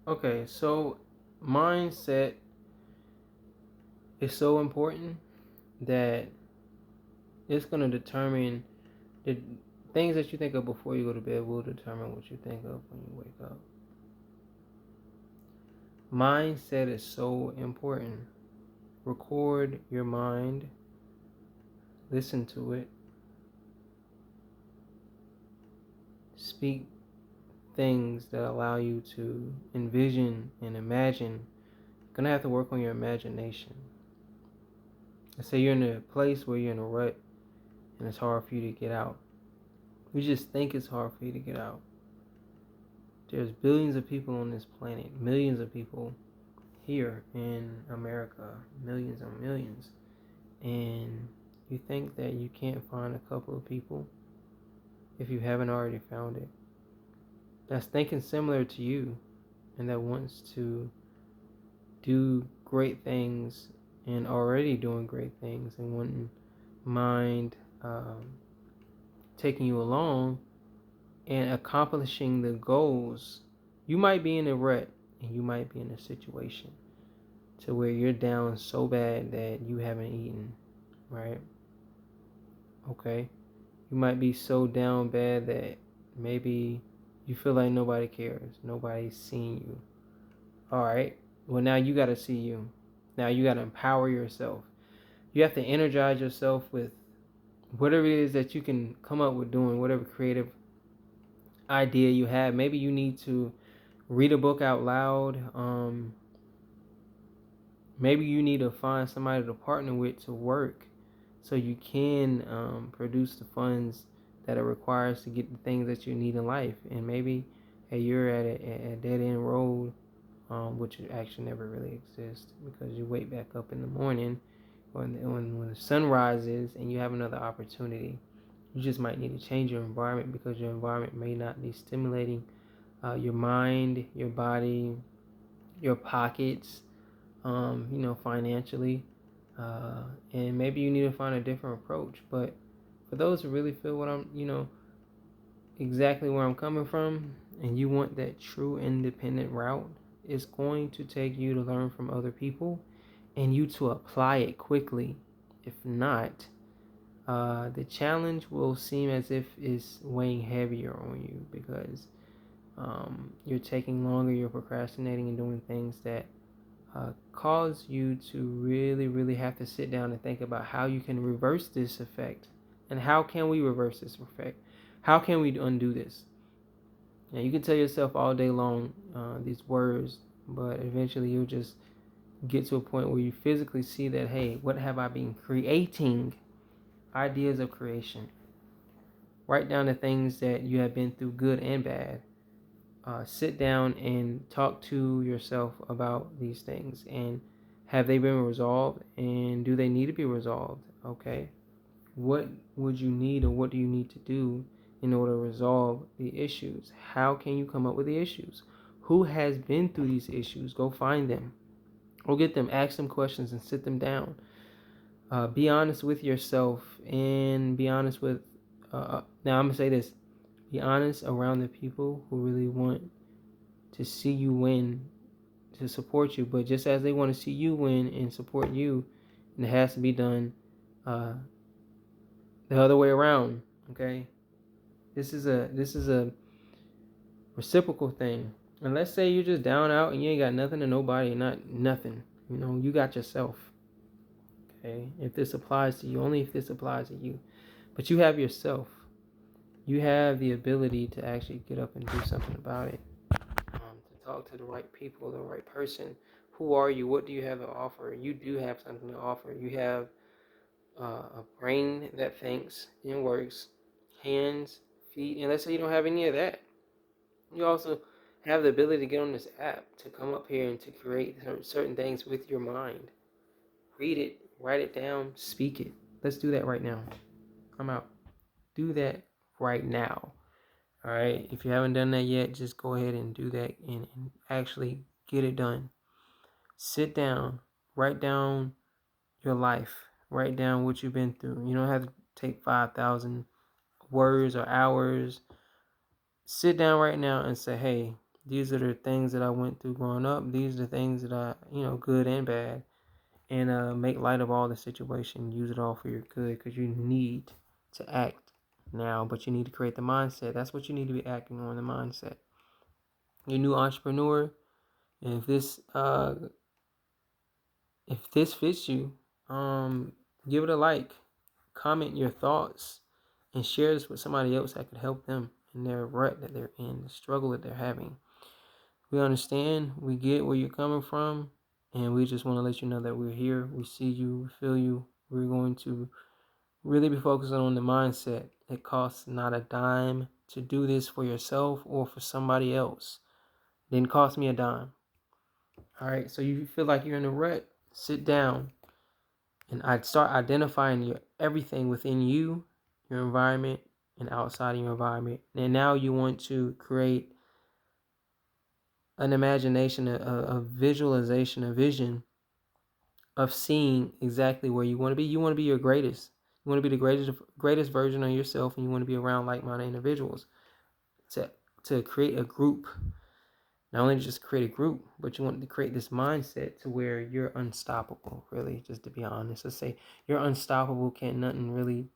Okay, so mindset is so important that it's going to determine the things that you think of before you go to bed will determine what you think of when you wake up. Mindset is so important. Record your mind, listen to it, speak things that allow you to envision and imagine. You're going to have to work on your imagination. Let's say you're in a place where you're in a rut and it's hard for you to get out. You just think it's hard for you to get out. There's billions of people on this planet, millions of people here in America, millions and millions. And you think that you can't find a couple of people if you haven't already found it. That's thinking similar to you and that wants to do great things and already doing great things and wouldn't mind taking you along and accomplishing the goals. You might be in a rut and you might be in a situation to where you're down so bad that you haven't eaten, right? Okay. You might be so down bad that maybe you feel like nobody cares, nobody's seeing you. All right. Well, now you got to see you. Now you got to empower yourself. You have to energize yourself with whatever it is that you can come up with doing, whatever creative idea you have. Maybe you need to read a book out loud. Maybe you need to find somebody to partner with to work so you can produce the funds that it requires to get the things that you need in life. And maybe you're at a dead end road, which actually never really exists because you wake back up in the morning when the sun rises and you have another opportunity. You just might need to change your environment because your environment may not be stimulating your mind, your body, your pockets, financially. And maybe you need to find a different approach. But for those who really feel what I'm, exactly where I'm coming from, and you want that true independent route, it's going to take you to learn from other people and you to apply it quickly. If not, the challenge will seem as if it's weighing heavier on you because you're taking longer, you're procrastinating and doing things that cause you to really, really have to sit down and think about how you can reverse this effect. And how can we reverse this effect? How can we undo this? Now, you can tell yourself all day long these words, but eventually you'll just get to a point where you physically see that, hey, what have I been creating? Ideas of creation. Write down the things that you have been through, good and bad. Sit down and talk to yourself about these things and have they been resolved and do they need to be resolved? Okay. What would you need or what do you need to do in order to resolve the issues? How can you come up with the issues? Who has been through these issues? Go find them. Go get them, ask them questions and sit them down. Be honest with yourself and be honest with, now I'm going to say this, be honest around the people who really want to see you win, to support you. But just as they want to see you win and support you, and it has to be done uh, the other way around. Okay, this is a reciprocal thing. And let's say you're just down out and you ain't got nothing to nobody, not nothing. You got yourself. Okay, if this applies to you, only if this applies to you. But you have yourself. You have the ability to actually get up and do something about it. To talk to the right people, the right person. Who are you? What do you have to offer? You do have something to offer. You have a brain that thinks and works, hands, feet, and let's say you don't have any of that. You also have the ability to get on this app, to come up here and to create certain things with your mind. Read it, write it down, speak it. Let's do that right now. I'm out. Do that right now. All right. If you haven't done that yet, just go ahead and do that and actually get it done. Sit down, write down your life, write down what you've been through. You don't have to take 5,000 words or hours. Sit down right now and say, hey, These are the things that I went through growing up. These are the things that I, good and bad. And make light of all the situation. Use it all for your good, because you need to act now, but you need to create the mindset. That's what you need to be acting on, the mindset. You're a new entrepreneur, and if this fits you, give it a like, comment your thoughts, and share this with somebody else that could help them in their rut that they're in, the struggle that they're having. We understand, we get where you're coming from, and we just want to let you know that we're here. We see you, we feel you. We're going to really be focusing on the mindset. It costs not a dime to do this for yourself or for somebody else. It didn't cost me a dime. All right, so you feel like you're in a rut, sit down, and I'd start identifying everything within you, your environment, and outside of your environment. And now you want to create an imagination, a visualization, a vision of seeing exactly where you want to be. You want to be your greatest. You want to be the greatest version of yourself, and you want to be around like-minded individuals to create a group. Not only just create a group, but you want to create this mindset to where you're unstoppable, really, just to be honest. Let's say you're unstoppable, can't nothing really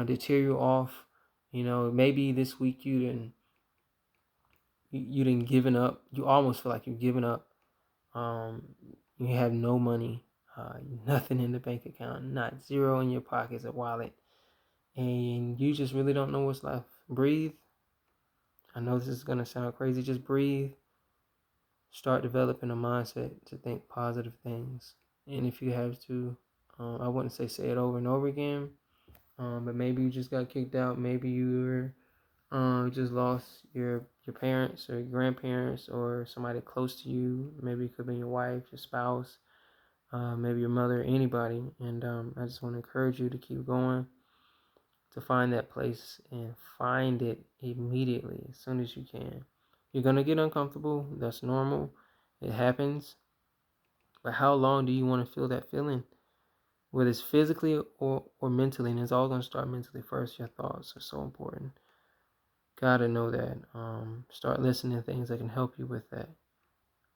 deter you off. Maybe this week you didn't given up. You almost feel like you've given up. You have no money, nothing in the bank account, not zero in your pockets or wallet, and you just really don't know what's left. Breathe. I know this is going to sound crazy. Just breathe. Start developing a mindset to think positive things. And if you have to, I wouldn't say it over and over again, but maybe you just got kicked out. Maybe you were just lost your parents or your grandparents or somebody close to you. Maybe it could be your wife, your spouse, maybe your mother, anybody. And I just want to encourage you to keep going, to find that place and find it immediately, as soon as you can. You're going to get uncomfortable. That's normal. It happens. But how long do you want to feel that feeling? Whether it's physically or mentally. And it's all going to start mentally first. Your thoughts are so important. Gotta know that. Start listening to things that can help you with that.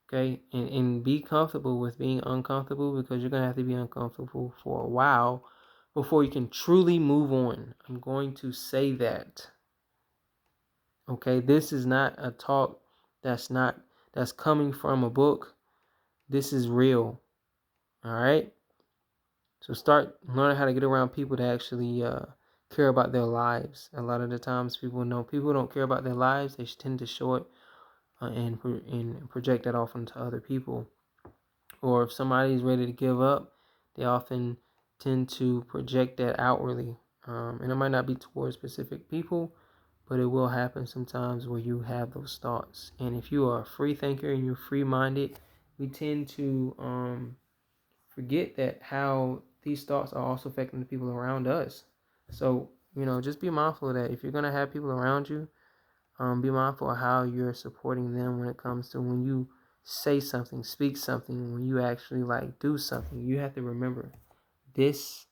Okay? And be comfortable with being uncomfortable, because you're going to have to be uncomfortable for a while before you can truly move on. I'm going to say that. Okay, this is not a talk that's coming from a book. This is real. All right. So start learning how to get around people that actually care about their lives. A lot of the times, people don't care about their lives. They tend to show it and project that off onto other people. Or if somebody's ready to give up, they often tend to project that outwardly. And it might not be towards specific people, but it will happen sometimes where you have those thoughts. And if you are a free thinker and you're free-minded, we tend to forget that how these thoughts are also affecting the people around us. So, just be mindful of that. If you're going to have people around you, be mindful of how you're supporting them when it comes to when you say something, speak something, when you actually do something. You have to remember, this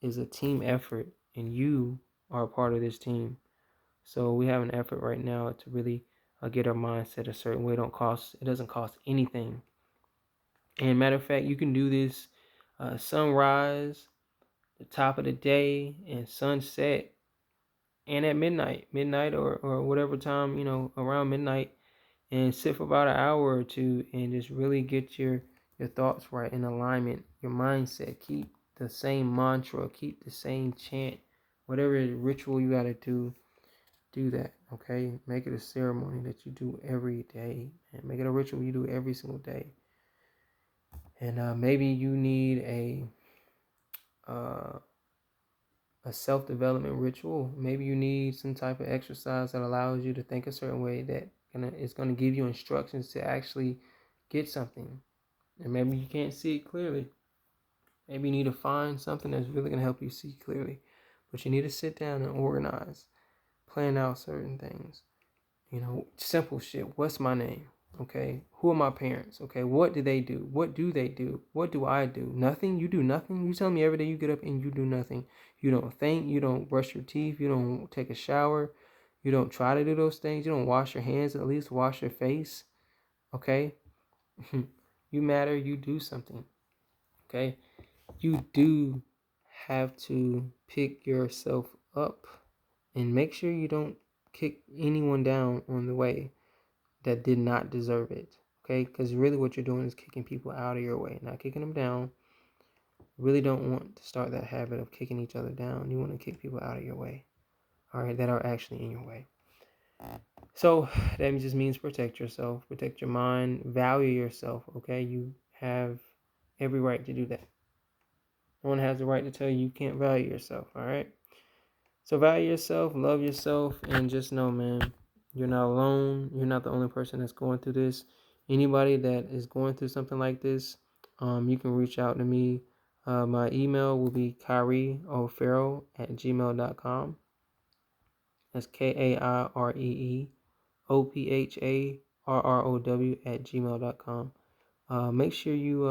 is a team effort, and you are a part of this team. So we have an effort right now to really get our mindset a certain way. It doesn't cost anything. And matter of fact, you can do this sunrise, the top of the day, and sunset, and at midnight or whatever time, around midnight, and sit for about an hour or two and just really get your thoughts right, in alignment, your mindset. Keep the same mantra, keep the same chant, whatever ritual you got to do that, okay? Make it a ceremony that you do every day, and make it a ritual you do every single day. And maybe you need a self-development ritual. Maybe you need some type of exercise that allows you to think a certain way that is going to give you instructions to actually get something. And maybe you can't see it clearly. Maybe you need to find something that's really going to help you see clearly. But you need to sit down and organize, plan out certain things. Simple shit. What's my name? Okay. Who are my parents? Okay. What do they do? What do they do? What do I do? Nothing. You do nothing. You tell me every day you get up and you do nothing. You don't think. You don't brush your teeth. You don't take a shower. You don't try to do those things. You don't wash your hands. At least wash your face. Okay? You matter, you do something. Okay? You do have to pick yourself up and make sure you don't kick anyone down on the way that did not deserve it. Okay? Because really what you're doing is kicking people out of your way, not kicking them down. Really don't want to start that habit of kicking each other down. You want to kick people out of your way, all right, that are actually in your way. So that just means protect yourself, protect your mind, value yourself, okay? You have every right to do that. No one has the right to tell you can't value yourself, all right? So value yourself, love yourself, and just know, man, you're not alone. You're not the only person that's going through this. Anybody that is going through something like this, you can reach out to me. My email will be KairieO'Farrell@gmail.com. That's KairieOpharrow@gmail.com. Make sure you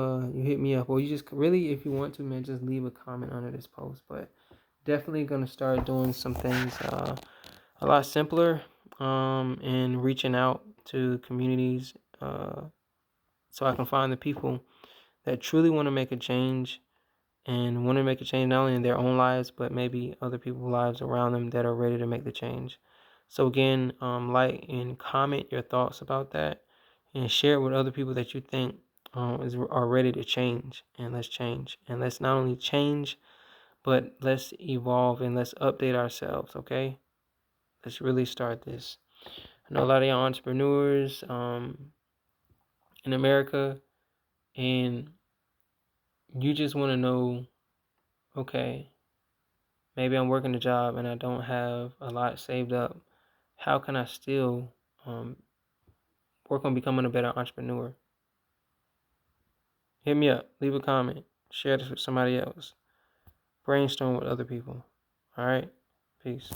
hit me up, or you just really, if you want to, man, just leave a comment under this post. But definitely gonna start doing some things a lot simpler, and reaching out to communities, so I can find the people that truly want to make a change, and want to make a change not only in their own lives, but maybe other people's lives around them that are ready to make the change. So again, like and comment your thoughts about that, and share it with other people that you think are ready to change. And let's change. And let's not only change, but let's evolve and let's update ourselves, okay? Let's really start this. I know a lot of y'all entrepreneurs in America, and you just want to know, okay, maybe I'm working a job and I don't have a lot saved up. How can I still work on becoming a better entrepreneur? Hit me up. Leave a comment. Share this with somebody else. Brainstorm with other people. All right? Peace.